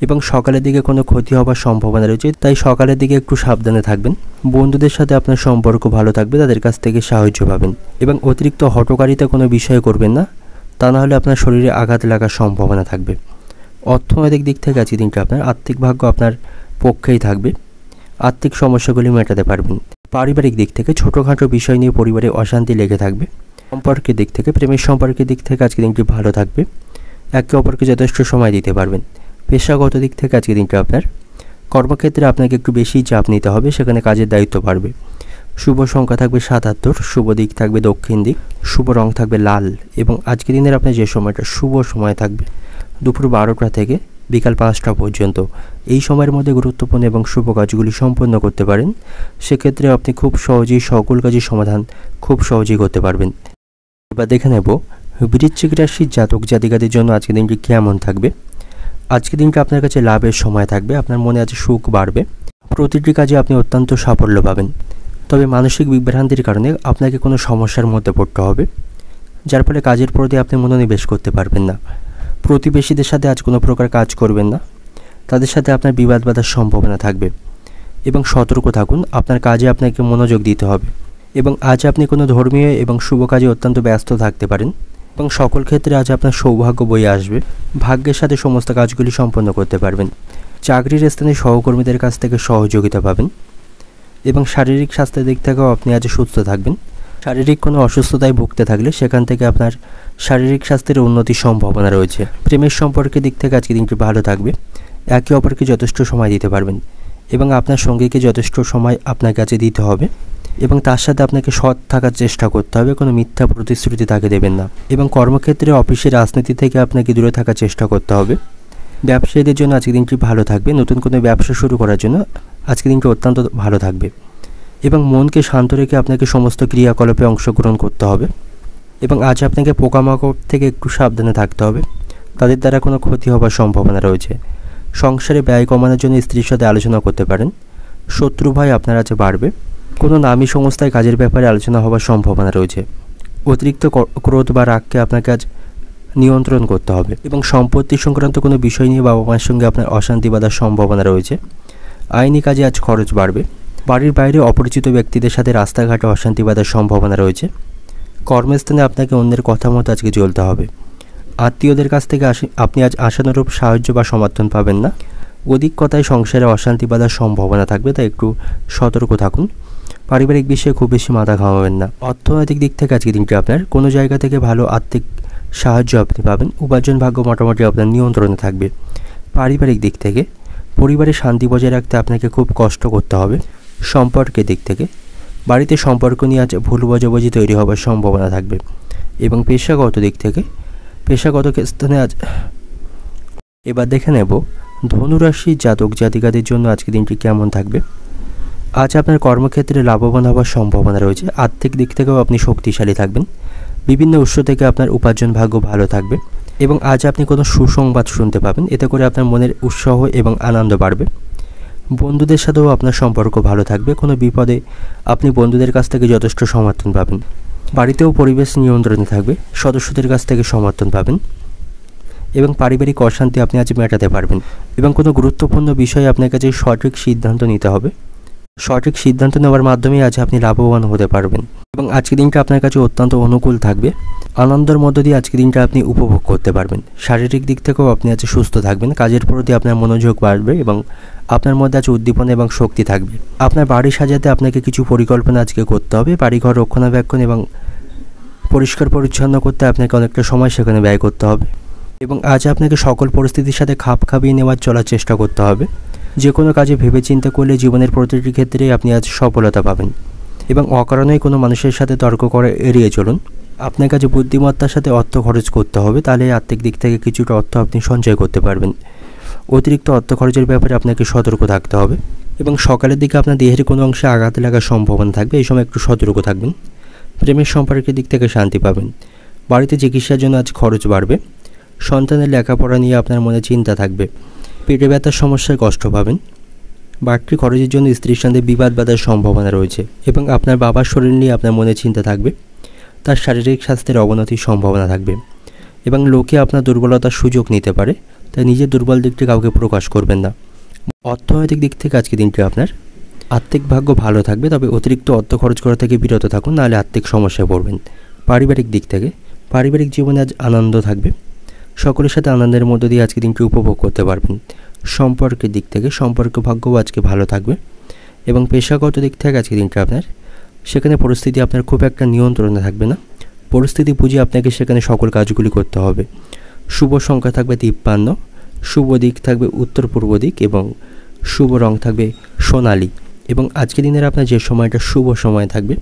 এবং সকালের দিকে কোনো ক্ষতি হবার সম্ভাবনা রয়েছে, তাই সকালের দিকে একটু সাবধানে থাকবেন। বন্ধুদের সাথে আপনার সম্পর্ক ভালো থাকবে, তাদের কাছ থেকে সাহায্য পাবেন এবং অতিরিক্ত হঠকারিতা কোনো বিষয়ে করবেন না, তা না হলে আপনার শরীরে আঘাত লাগার সম্ভাবনা থাকবে। অর্থনৈতিক দিক থেকে আজকে দিনটা আপনার আর্থিক ভাগ্য আপনার পক্ষেই থাকবে, আর্থিক সমস্যাগুলি মেটাতে পারবেন। পারিবারিক দিক থেকে ছোটোখাটো বিষয় নিয়ে পরিবারে অশান্তি লেগে থাকবে। সম্পর্কের দিক থেকে প্রেমের সম্পর্কের দিক থেকে আজকে দিনটি ভালো থাকবে, একে অপরকে যথেষ্ট সময় দিতে পারবেন। পেশাগত দিক থেকে আজকে দিনটা আপনার কর্মক্ষেত্রে আপনাকে একটু বেশি চাপ নিতে হবে, সেখানে কাজের দায়িত্ব বাড়বে। শুভ সংখ্যা থাকবে 77, শুভ দিক থাকবে দক্ষিণ দিক, শুভ রং থাকবে লাল এবং আজকে দিনের আপনার যে সময়টা শুভ সময় থাকবে দুপুর 12টা থেকে বিকাল 5টা পর্যন্ত। এই সময়ের মধ্যে গুরুত্বপূর্ণ এবং শুভ কাজগুলি সম্পন্ন করতে পারেন। সেক্ষেত্রে আপনি খুব সহজেই সকল কাজের সমাধান খুব সহজেই করতে পারবেন। এবার দেখে নেব বৃশ্চিক রাশির জাতক জাতিকাদের জন্য আজকের দিনটি কেমন থাকবে। আজকের দিনটা আপনার কাছে লাভের সময় থাকবে। আপনার মনে আছে সুখ বাড়বে। প্রতিটি কাজে আপনি অত্যন্ত সাফল্য পাবেন। তবে মানসিক বিভ্রান্তির কারণে আপনাকে কোনো সমস্যার মধ্যে পড়তে হবে, যার ফলে কাজের প্রতি আপনি মনোনিবেশ করতে পারবেন না। প্রতিবেশীদের সাথে আজ কোনো প্রকার কাজ করবেন না। তাদের সাথে আপনার বিবাদ বাঁধার সম্ভাবনা থাকবে এবং সতর্ক থাকুন। আপনার কাজে আপনাকে মনোযোগ দিতে হবে এবং আজ আপনি কোনো ধর্মীয় এবং শুভ কাজে অত্যন্ত ব্যস্ত থাকতে পারেন এবং সকল ক্ষেত্রে আজ আপনার সৌভাগ্য বয়ে আসবে। ভাগ্যের সাথে সমস্ত কাজগুলি সম্পন্ন করতে পারবেন। চাকরির স্থানে সহকর্মীদের কাছ থেকে সহযোগিতা পাবেন এবং শারীরিক স্বাস্থ্যের দিক থেকেও আপনি আজ সুস্থ থাকবেন। শারীরিক কোনো অসুস্থতায় ভুগতে থাকলে সেখান থেকে আপনার শারীরিক স্বাস্থ্যের উন্নতির সম্ভাবনা রয়েছে। প্রেমের সম্পর্কের দিক থেকে আজকে দিনটি ভালো থাকবে। একে অপরকে যথেষ্ট সময় দিতে পারবেন এবং আপনার সঙ্গীকে যথেষ্ট সময় আপনার কাছে দিতে হবে এবং তার সাথে আপনাকে সৎ থাকার চেষ্টা করতে হবে। কোনো মিথ্যা প্রতিশ্রুতি তাকে দেবেন না এবং কর্মক্ষেত্রে অফিসের রাজনীতি থেকে আপনাকে দূরে থাকার চেষ্টা করতে হবে। ব্যবসায়ীদের জন্য আজকের দিনটি ভালো থাকবে। নতুন কোনো ব্যবসা শুরু করার জন্য আজকের দিনটি অত্যন্ত ভালো থাকবে এবং মনকে শান্ত রেখে আপনাকে সমস্ত ক্রিয়াকলাপে অংশগ্রহণ করতে হবে এবং আজ আপনাকে পোকামাকড় থেকে একটু সাবধানে থাকতে হবে। তাদের দ্বারা কোনো ক্ষতি হওয়ার সম্ভাবনা রয়েছে। সংসারে ব্যয় কমানোর জন্য স্ত্রীর সাথে আলোচনা করতে পারেন। শত্রু ভয় আপনার কাছে বাড়বে। কোনো নামী সংস্থায় কাজের ব্যাপারে আলোচনা হওয়ার সম্ভাবনা রয়েছে। অতিরিক্ত ক্রোধ বা রাগকে আপনাকে আজ নিয়ন্ত্রণ করতে হবে এবং সম্পত্তি সংক্রান্ত কোনো বিষয় নিয়ে বাবা মায়ের সঙ্গে আপনার অশান্তি বাঁধার সম্ভাবনা রয়েছে। আইনি কাজে আজ খরচ বাড়বে। বাড়ির বাইরে অপরিচিত ব্যক্তিদের সাথে রাস্তাঘাটে অশান্তি বাঁধার সম্ভাবনা রয়েছে। কর্মস্থানে আপনাকে অন্যের কথা মতো আজকে চলতে হবে। আত্মীয়দের কাছ থেকে আপনি আজ আশানুরূপ সাহায্য বা সমর্থন পাবেন না। অধিক কথায় সংসারে অশান্তি বাঁধার সম্ভাবনা থাকবে, তাই একটু সতর্ক থাকুন। পারিবারিক বিষয়ে খুব বেশি মাথা ঘামাবেন না। অর্থনৈতিক দিক থেকে আজকে দিনটি আপনার কোনো জায়গা থেকে ভালো আর্থিক সাহায্য আপনি পাবেন। উপার্জন ভাগ্য মোটামুটি আপনার নিয়ন্ত্রণে থাকবে। পারিবারিক দিক থেকে পরিবারে শান্তি বজায় রাখতে আপনাকে খুব কষ্ট করতে হবে। সম্পর্কের দিক থেকে বাড়িতে সম্পর্ক নিয়ে আজ ভুল বোঝাবুঝি তৈরি হওয়ার সম্ভাবনা থাকবে এবং পেশাগত দিক থেকে পেশাগত স্থানে আজ এবার দেখে নেব ধনুরাশি জাতক জাতিকাদের জন্য আজকে দিনটি কেমন থাকবে। আজ আপনার কর্মক্ষেত্রে লাভবান হওয়ার সম্ভাবনা রয়েছে। আর্থিক দিক থেকেও আপনি শক্তিশালী থাকবেন। বিভিন্ন উৎস থেকে আপনার উপার্জন ভাগ্য ভালো থাকবে এবং আজ আপনি কোনো সুসংবাদ শুনতে পাবেন। এতে করে আপনার মনের উৎসাহ এবং আনন্দ বাড়বে। বন্ধুদের সাথেও আপনার সম্পর্ক ভালো থাকবে। কোনো বিপদে আপনি বন্ধুদের কাছ থেকে যথেষ্ট সমর্থন পাবেন। বাড়িতেও পরিবেশ নিয়ন্ত্রণে থাকবে। সদস্যদের কাছ থেকে সমর্থন পাবেন এবং পারিবারিক অশান্তি আপনি আজ মেটাতে পারবেন এবং কোনো গুরুত্বপূর্ণ বিষয়ে আপনার কাছে সঠিক সিদ্ধান্ত নিতে হবে। সঠিক সিদ্ধান্ত নেওয়ার মাধ্যমে আজ আপনি লাভবান হতে পারবেন এবং আজকের দিনটা আপনার কাছে অত্যন্ত অনুকূল থাকবে। আনন্দের মধ্য দিয়ে আজকের দিনটা আপনি উপভোগ করতে পারবেন। শারীরিক দিক থেকেও আপনি আজ সুস্থ থাকবেন। কাজের প্রতি আপনার মনোযোগ বাড়বে এবং আপনার মধ্যে আজ উদ্দীপনা এবং শক্তি থাকবে। আপনার বাড়ি সাজাতে আপনাকে কিছু পরিকল্পনা আজকে করতে হবে। বাড়িঘর রক্ষণাবেক্ষণ এবং পরিষ্কার পরিচ্ছন্ন করতে আপনাকে অনেকটা সময় সেখানে ব্যয় করতে হবে এবং আজ আপনাকে সকল পরিস্থিতির সাথে খাপ খাপিয়ে নেওয়ার চলার চেষ্টা করতে হবে। যে কোনো কাজে ভেবে চিন্তা করলে জীবনের প্রতিটি ক্ষেত্রেই আপনি আজ সফলতা পাবেন এবং অকারণেই কোনো মানুষের সাথে তর্ক করে এড়িয়ে চলুন। আপনার কাছে বুদ্ধিমত্তার সাথে অর্থ খরচ করতে হবে, তাহলে আর্থিক দিক থেকে কিছুটা অর্থ আপনি সঞ্চয় করতে পারবেন। অতিরিক্ত অর্থ খরচের ব্যাপারে আপনাকে সতর্ক থাকতে হবে এবং সকালের দিকে আপনার দেহের কোনো অংশে আঘাত লাগার সম্ভাবনা থাকবে। এই সময় একটু সতর্ক থাকবেন। প্রেমের সম্পর্কের দিক থেকে শান্তি পাবেন। বাড়িতে চিকিৎসার জন্য আজ খরচ বাড়বে। সন্তানের লেখাপড়া নিয়ে আপনার মনে চিন্তা থাকবে। পেটে ব্যথার সমস্যায় কষ্ট পাবেন। বাড়তি খরচের জন্য স্ত্রীর সঙ্গে বিবাদ বাঁধার সম্ভাবনা রয়েছে এবং আপনার বাবার শরীর নিয়ে আপনার মনে চিন্তা থাকবে। তার শারীরিক স্বাস্থ্যের অবনতির সম্ভাবনা থাকবে এবং লোকে আপনার দুর্বলতার সুযোগ নিতে পারে, তাই নিজের দুর্বল দিকটি কাউকে প্রকাশ করবেন না। অর্থনৈতিক দিক থেকে আজকে দিনটি আপনার আর্থিক ভাগ্য ভালো থাকবে, তবে অতিরিক্ত অর্থ খরচ করা থেকে বিরত থাকুন, নাহলে আর্থিক সমস্যায় পড়বেন। পারিবারিক দিক থেকে পারিবারিক জীবনে আজ আনন্দ থাকবে। সকলের সাথে আনন্দের মধ্য দিয়ে আজকে দিনটি উপভোগ করতে পারবেন। সম্পর্কের দিক থেকে সম্পর্ক ভাগ্যও আজকে ভালো থাকবে এবং পেশাগত দিক থেকে আজকে দিনটা আপনার সেখানে পরিস্থিতি আপনার খুব একটা নিয়ন্ত্রণে থাকবে না। পরিস্থিতি বুঝে আপনাকে সেখানে সকল কাজগুলি করতে হবে। শুভ সংখ্যা থাকবে 53, শুভ দিক থাকবে উত্তর পূর্ব দিক এবং শুভ রং থাকবে সোনালি এবং আজকের দিনের আপনার যে সময়টা শুভ সময় থাকবে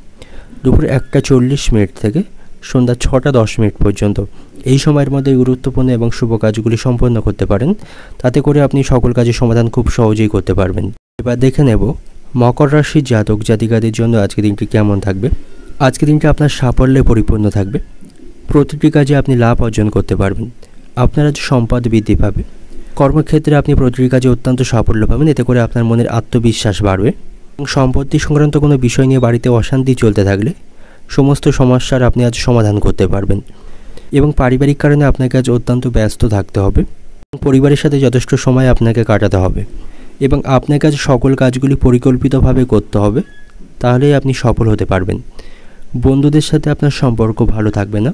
দুপুর 1:40 থেকে সন্ধ্যা 6টা 10 মিনিট পর্যন্ত। এই সময়ের মধ্যে গুরুত্বপূর্ণ এবং শুভ কাজগুলি সম্পন্ন করতে পারেন। তাতে করে আপনি সকল কাজের সমাধান খুব সহজেই করতে পারবেন। এবার দেখে নেব মকর রাশির জাতক জাতিকাদের জন্য আজকের দিনটি কেমন থাকবে। আজকের দিনটি আপনার সাফল্যে পরিপূর্ণ থাকবে। প্রতিটি কাজে আপনি লাভ অর্জন করতে পারবেন। আপনার আজ সম্পদ বৃদ্ধি পাবে। কর্মক্ষেত্রে আপনি প্রতিটি কাজে অত্যন্ত সাফল্য পাবেন। এতে করে আপনার মনের আত্মবিশ্বাস বাড়বে। এবং সম্পত্তি সংক্রান্ত কোনো বিষয় নিয়ে বাড়িতে অশান্তি চলতে থাকলে সমস্ত সমস্যার আপনি আজ সমাধান করতে পারবেন। এবং পারিবারিক কারণে আপনাকে আজ অত্যন্ত ব্যস্ত থাকতে হবে। পরিবারের সাথে যথেষ্ট সময় আপনাকে কাটাতে হবে এবং আপনাকে আজ সকল কাজগুলি পরিকল্পিতভাবে করতে হবে, তাহলেই আপনি সফল হতে পারবেন। বন্ধুদের সাথে আপনার সম্পর্ক ভালো থাকবে না।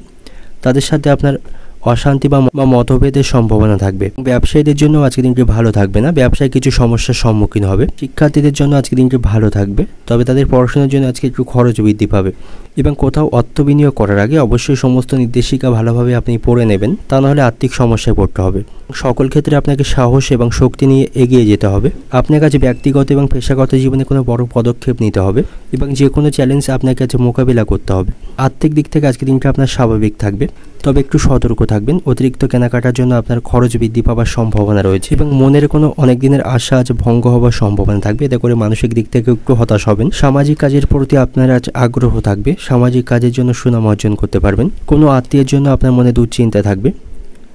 তাদের সাথে আপনার অশান্তি বা মতভেদের সম্ভাবনা থাকবে। ব্যবসায়ীদের জন্য আজকে দিনটি ভালো থাকবে না। ব্যবসায় কিছু সমস্যার সম্মুখীন হবে। শিক্ষার্থীদের জন্য আজকে দিনটি ভালো থাকবে, তবে তাদের পড়াশোনার জন্য আজকে একটু খরচ বৃদ্ধি পাবে। এবং কোথাও অর্থ বিনিয়োগ করার আগে অবশ্যই সমস্ত নির্দেশিকা ভালোভাবে আপনি পড়ে নেবেন, তা নাহলে আর্থিক সমস্যায় পড়তে হবে। সকল ক্ষেত্রে আপনাকে সাহস এবং শক্তি নিয়ে এগিয়ে যেতে হবে। আপনার কাছে ব্যক্তিগত এবং পেশাগত জীবনে কোনো বড় পদক্ষেপ নিতে হবে এবং যে কোনো চ্যালেঞ্জ আপনার কাছে মোকাবিলা করতে হবে। আর্থিক দিক থেকে আজকে দিনটা আপনার স্বাভাবিক থাকবে, তবে একটু সতর্ক থাকবেন। অতিরিক্ত কেনাকাটার জন্য আপনার খরচ বৃদ্ধি পাওয়ার সম্ভাবনা রয়েছে এবং মনের কোনো অনেক দিনের আশা আজ ভঙ্গ হওয়ার সম্ভাবনা থাকবে। এতে করে মানসিক দিক থেকে একটু হতাশ হবেন। সামাজিক কাজের প্রতি আপনার আজ আগ্রহ থাকবে। সামাজিক কাজের জন্য সুনাম অর্জন করতে পারবেন। কোনো আত্মীয়ের জন্য আপনার মনে দুশ্চিন্তা থাকবে।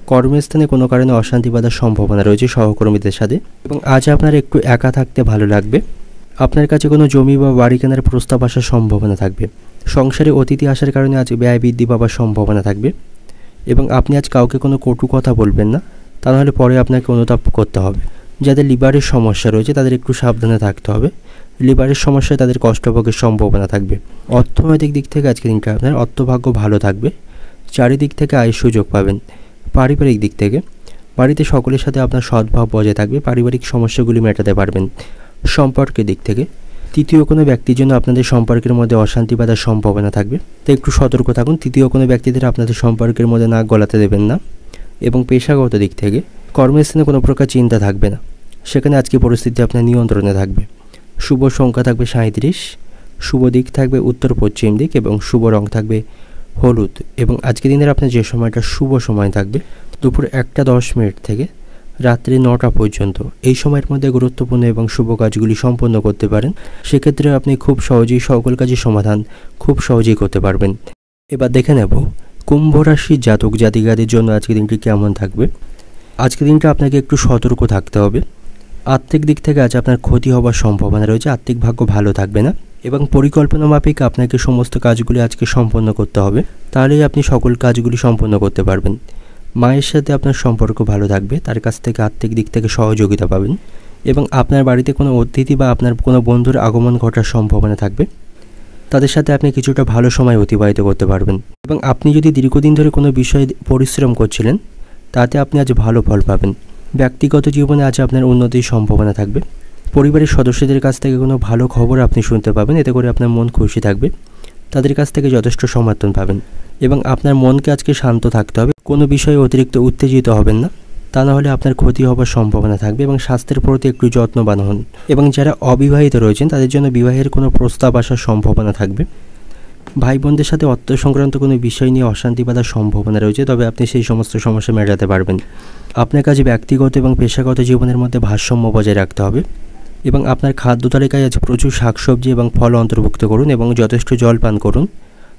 কর্মস্থানে কোনো কারণে অশান্তি বাঁধার সম্ভাবনা রয়েছে সহকর্মীদের সাথে এবং আজ আপনার একটু একা থাকতে ভালো লাগবে। আপনার কাছে কোনো জমি বা বাড়ি কেনার প্রস্তাব আসার সম্ভাবনা থাকবে। সংসারে অতিথি আসার কারণে আজ ব্যয় বৃদ্ধি পাওয়ার সম্ভাবনা থাকবে এবং আপনি আজ কাউকে কোনো কটু কথা বলবেন না, তা নাহলে পরে আপনাকে অনুতাপ করতে হবে। যাদের লিভারের সমস্যা রয়েছে তাদের একটু সাবধানে থাকতে হবে। লিভারের সমস্যায় তাদের কষ্টভোগের সম্ভাবনা থাকবে। অর্থনৈতিক দিক থেকে আজকের দিনটা আপনার অর্থভাগ্য ভালো থাকবে। চারিদিক থেকে আয়ের সুযোগ পাবেন। পারিবারিক দিক থেকে বাড়িতে সকলের সাথে আপনার সদ্ভাব বজায় থাকবে। পারিবারিক সমস্যাগুলি মেটাতে পারবেন। সম্পর্কের দিক থেকে তৃতীয় কোনো ব্যক্তির জন্য আপনাদের সম্পর্কের মধ্যে অশান্তি বাঁধার সম্ভাবনা থাকবে, তাই একটু সতর্ক থাকুন। তৃতীয় কোনো ব্যক্তিদের আপনাদের সম্পর্কের মধ্যে নাক গলাতে দেবেন না। এবং পেশাগত দিক থেকে কর্মস্থানে কোনো প্রকার চিন্তা থাকবে না, সেখানে আজকে পরিস্থিতি আপনার নিয়ন্ত্রণে থাকবে। শুভ সংখ্যা থাকবে 37, শুভ দিক থাকবে উত্তর পশ্চিম দিক এবং শুভ রং থাকবে হলুদ। এবং আজকে দিনের আপনার যে সময়টা শুভ সময় থাকবে দুপুর 1টা 10 মিনিট থেকে রাত্রি 9টা পর্যন্ত। এই সময়ের মধ্যে গুরুত্বপূর্ণ এবং শুভ কাজগুলি সম্পন্ন করতে পারেন। সেক্ষেত্রে আপনি খুব সহজেই সকল কাজের সমাধান খুব সহজেই করতে পারবেন। এবার দেখে নেব কুম্ভ রাশির জাতক জাতিকাদের জন্য আজকের দিনটি কেমন থাকবে। আজকের দিনটা আপনাকে একটু সতর্ক থাকতে হবে। আর্থিক দিক থেকে আজ আপনার ক্ষতি হওয়ার সম্ভাবনা রয়েছে। আর্থিক ভাগ্য ভালো থাকবে না এবং পরিকল্পনা মাফিক আপনাকে সমস্ত কাজগুলি আজকে সম্পন্ন করতে হবে, তাহলেই আপনি সকল কাজগুলি সম্পন্ন করতে পারবেন। মায়ের সাথে আপনার সম্পর্ক ভালো থাকবে। তার কাছ থেকে আর্থিক দিক থেকে সহযোগিতা পাবেন এবং আপনার বাড়িতে কোনো অতিথি বা আপনার কোনো বন্ধুর আগমন ঘটার সম্ভাবনা থাকবে। তাদের সাথে আপনি কিছুটা ভালো সময় অতিবাহিত করতে পারবেন এবং আপনি যদি দীর্ঘদিন ধরে কোনো বিষয়ে পরিশ্রম করছিলেন তাতে আপনি আজ ভালো ফল পাবেন। ব্যক্তিগত জীবনে আজ আপনার উন্নতির সম্ভাবনা থাকবে। পরিবারের সদস্যদের কাছ থেকে কোনো ভালো খবর আপনি শুনতে পাবেন। এতে করে আপনার মন খুশি থাকবে। তাদের কাছ থেকে যথেষ্ট সমর্থন পাবেন এবং আপনার মনকে আজকে শান্ত থাকতে হবে। কোনো বিষয়ে অতিরিক্ত উত্তেজিত হবেন না, তা না হলে আপনার ক্ষতি হওয়ার সম্ভাবনা থাকবে। এবং স্বাস্থ্যের প্রতি একটু যত্নবান হন। এবং যারা অবিবাহিত রয়েছেন তাদের জন্য বিবাহের কোনো প্রস্তাব আসার সম্ভাবনা থাকবে। ভাই বোনদের সাথে অর্থ সংক্রান্ত কোনো বিষয় নিয়ে অশান্তি বাঁধার সম্ভাবনা রয়েছে, তবে আপনি সেই সমস্ত সমস্যা মেটাতে পারবেন। আপনার কাছে ব্যক্তিগত এবং পেশাগত জীবনের মধ্যে ভারসাম্য বজায় রাখতে হবে এবং আপনার খাদ্য তালিকায় আজ প্রচুর শাকসবজি এবং ফল অন্তর্ভুক্ত করুন এবং যথেষ্ট জল পান করুন।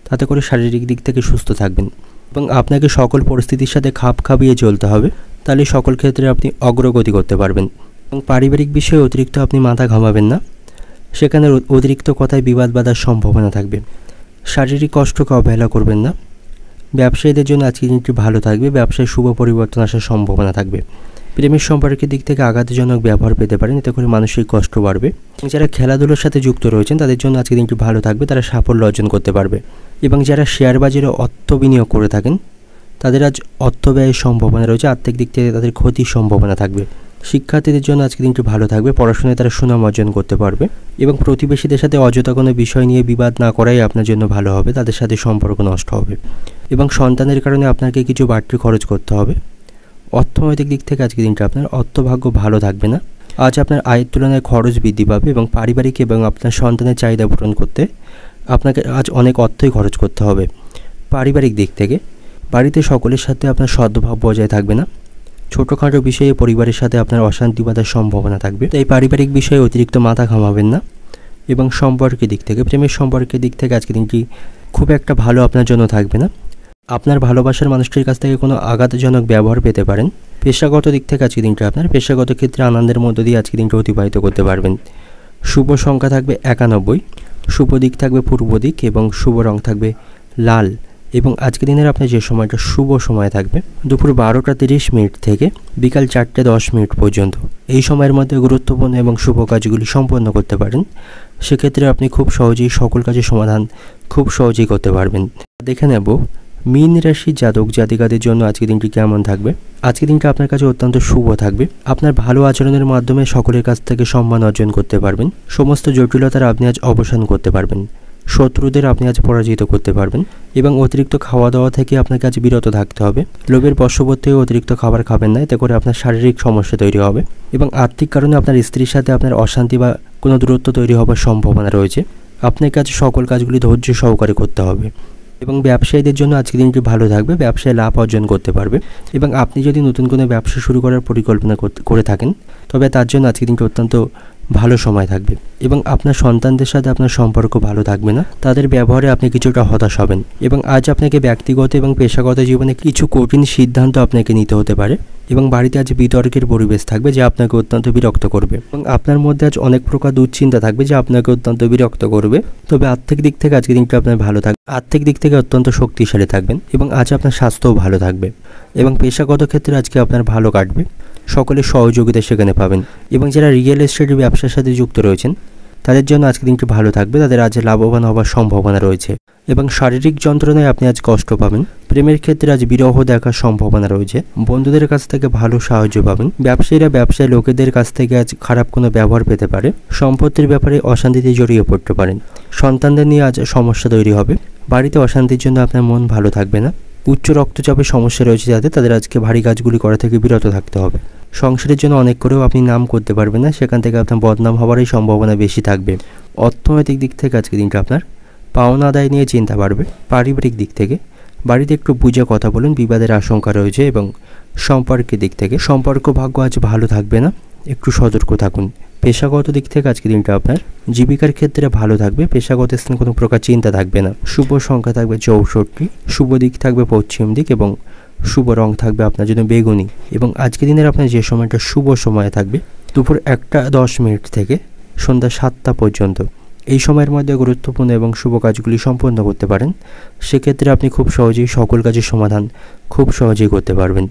তাতে করে শারীরিক দিক থেকে সুস্থ থাকবেন এবং আপনাকে সকল পরিস্থিতির সাথে খাপ খাপিয়ে চলতে হবে, তাহলে সকল ক্ষেত্রে আপনি অগ্রগতি করতে পারবেন। এবং পারিবারিক বিষয়ে অতিরিক্ত আপনি মাথা ঘামাবেন না, সেখানে অতিরিক্ত কথায় বিবাদ বাঁধার সম্ভাবনা থাকবে। শারীরিক কষ্টকে অবহেলা করবেন না। ব্যবসায়ীদের জন্য আজকের দিনটি ভালো থাকবে। ব্যবসায় শুভ পরিবর্তন আসার সম্ভাবনা থাকবে। প্রেমের সম্পর্কের দিক থেকে আঘাতজনক ব্যবহার পেতে পারেন, এতে করে মানসিক কষ্ট বাড়বে। যারা খেলাধুলার সাথে যুক্ত রয়েছেন তাদের জন্য আজকের দিনটি ভালো থাকবে। তারা সাফল্য অর্জন করতে পারবে এবং যারা শেয়ার বাজারে অর্থ বিনিয়োগ করে থাকেন তাদের আজ অর্থ ব্যয়ের সম্ভাবনা রয়েছে। আর্থিক দিক থেকে তাদের ক্ষতির সম্ভাবনা থাকবে। শিক্ষার্থীদের জন্য আজকের দিনটি ভালো থাকবে। পড়াশোনায় তারা সুনাম অর্জন করতে পারবে এবং প্রতিবেশীদের সাথে অযথা কোনো বিষয় নিয়ে বিবাদ না করাই আপনার জন্য ভালো হবে। তাদের সাথে সম্পর্ক নষ্ট হবে এবং সন্তানের কারণে আপনাকে কিছু বাড়তি খরচ করতে হবে। অর্থনৈতিক দিক থেকে আজকের দিনটা আপনার অর্থভাগ্য ভালো থাকবে না। আজ আপনার আয়ের তুলনায় খরচ বৃদ্ধি পাবে এবং পারিবারিক এবং আপনার সন্তানের চাহিদা পূরণ করতে আপনাকে আজ অনেক অর্থই খরচ করতে হবে। পারিবারিক দিক থেকে বাড়িতে সকলের সাথে আপনার সদ্ভাব বজায় থাকবে না। ছোটোখাটো বিষয়ে পরিবারের সাথে আপনার অশান্তি বাঁধার সম্ভাবনা থাকবে, তাই পারিবারিক বিষয়ে অতিরিক্ত মাথা ঘামাবেন না। এবং সম্পর্কের দিক থেকে, প্রেমের সম্পর্কের দিক থেকে আজকে দিনটি খুব একটা ভালো আপনার জন্য থাকবে না। আপনার ভালোবাসার মানুষটির কাছ থেকে কোনো আঘাতজনক ব্যবহার পেতে পারেন। পেশাগত দিক থেকে আজকে দিনটা আপনার পেশাগত ক্ষেত্রে আনন্দের মধ্য দিয়ে আজকে দিনটা অতিবাহিত করতে পারবেন। শুভ সংখ্যা থাকবে 91, শুভ দিক থাকবে পূর্ব দিক এবং শুভ রং থাকবে লাল। এবং আজকে দিনের আপনার যে সময়টা শুভ সময় থাকবে দুপুর 12টা 30 মিনিট থেকে বিকাল 4টে 10 মিনিট পর্যন্ত। এই সময়ের মধ্যে গুরুত্বপূর্ণ এবং শুভ কাজগুলি সম্পন্ন করতে পারেন। সেক্ষেত্রে আপনি খুব সহজেই সকল কাজের সমাধান খুব সহজেই করতে পারবেন। দেখে নেব মীন রাশির জাতক জাতিকাদের জন্য আজকে দিনটি কেমন থাকবে। আজকে দিনটা আপনার কাছে অত্যন্ত শুভ থাকবে। আপনার ভালো আচরণের মাধ্যমে সকলের কাছ থেকে সম্মান অর্জন করতে পারবেন। সমস্ত জটিলতার আপনি আজ অবসান করতে পারবেন। শত্রুদের আপনি আজ পরাজিত করতে পারবেন এবং অতিরিক্ত খাওয়া দাওয়া থেকে আপনাকে আজ বিরত থাকতে হবে। লোভের বশবর্তী হয়ে অতিরিক্ত খাবার খাবেন না, এতে করে আপনার শারীরিক সমস্যা তৈরি হবে এবং আর্থিক কারণে আপনার স্ত্রীর সাথে আপনার অশান্তি বা কোনো দূরত্ব তৈরি হওয়ার সম্ভাবনা রয়েছে। আপনাকে আজ সকল কাজগুলি ধৈর্য সহকারে করতে হবে। এবং ব্যবসায়ীদের জন্য আজকের দিনটি ভালো থাকবে, ব্যবসায় লাভ অর্জন করতে পারবে। এবং আপনি যদি নতুন কোনো ব্যবসা শুরু করার পরিকল্পনা করে থাকেন তবে তার জন্য আজকের দিনটি অত্যন্ত ভালো সময় থাকবে। এবং আপনার সন্তানদের সাথে আপনার সম্পর্ক ভালো থাকবে না, তাদের ব্যবহারে আপনি কিছুটা হতাশ হবেন। এবং আজ আপনাকে ব্যক্তিগত এবং পেশাগত জীবনে কিছু কঠিন সিদ্ধান্ত আপনাকে নিতে হতে পারে এবং বাড়িতে আজ বিতর্কের পরিবেশ থাকবে যা আপনাকে অত্যন্ত বিরক্ত করবে। এবং আপনার মধ্যে আজ অনেক প্রকার দুশ্চিন্তা থাকবে যা আপনাকে অত্যন্ত বিরক্ত করবে। তবে আর্থিক দিক থেকে আজকের দিনটা আপনার ভালো থাকবে, আর্থিক দিক থেকে অত্যন্ত শক্তিশালী থাকবেন এবং আজ আপনার স্বাস্থ্যও ভালো থাকবে। এবং পেশাগত ক্ষেত্রে আজকে আপনার ভালো কাটবে, সকলের সহযোগিতা সেখানে পাবেন। এবং যারা রিয়েল এস্টেট ব্যবসার সাথে যুক্ত রয়েছেন তাদের জন্য আজকে দিনটি ভালো থাকবে, তাদের আজ লাভবান হওয়ার সম্ভাবনা রয়েছে। এবং শারীরিক যন্ত্রণায় আপনি আজ কষ্ট পাবেন। প্রেমের ক্ষেত্রে আজ বিরহ দেখার সম্ভাবনা রয়েছে। বন্ধুদের কাছ থেকে ভালো সাহায্য পাবেন। ব্যবসায়ীরা ব্যবসায় লোকেদের কাছ থেকে আজ খারাপ কোনো ব্যবহার পেতে পারে। সম্পত্তির ব্যাপারে অশান্তিতে জড়িয়ে পড়তে পারেন। সন্তানদের নিয়ে আজ সমস্যা তৈরি হবে। বাড়িতে অশান্তির জন্য আপনার মন ভালো থাকবে না। উচ্চ রক্তচাপের সমস্যা রয়েছে যাদের, তাদের আজকে ভারী কাজগুলি করা থেকে বিরত থাকতে হবে। সংসারের জন্য অনেক করেও আপনি নাম করতে পারবেন না, সেখান থেকে আপনার বদনাম হওয়ারই সম্ভাবনা বেশি থাকবে। অর্থনৈতিক দিক থেকে আজকে দিনটা আপনার পাওনা আদায় নিয়ে চিন্তা বাড়বে। পারিবারিক দিক থেকে বাড়িতে একটু বুঝে কথা বলুন, বিবাদের আশঙ্কা রয়েছে। এবং সম্পর্কের দিক থেকে সম্পর্ক ভাগ্য আজ ভালো থাকবে না, একটু সতর্ক থাকুন। পেশাগত দিক থেকে আজকে দিনটা আপনার জীবিকার ক্ষেত্রে ভালো থাকবে, পেশাগত স্থানে কোনো প্রকার চিন্তা থাকবে না। শুভ সংখ্যা থাকবে 64, শুভ দিক থাকবে পশ্চিম দিক এবং শুভ রং থাকবে আপনার জন্য বেগুনি। এবং আজকে দিনের আপনার যে সময়টা শুভ সময় থাকবে দুপুর 1টা 10 মিনিট থেকে সন্ধ্যা 7টা পর্যন্ত। এই সময়ের মধ্যে গুরুত্বপূর্ণ এবং শুভ কাজগুলি সম্পন্ন করতে পারেন। সেক্ষেত্রে আপনি খুব সহজেই সকল কাজের সমাধান খুব সহজেই করতে পারবেন।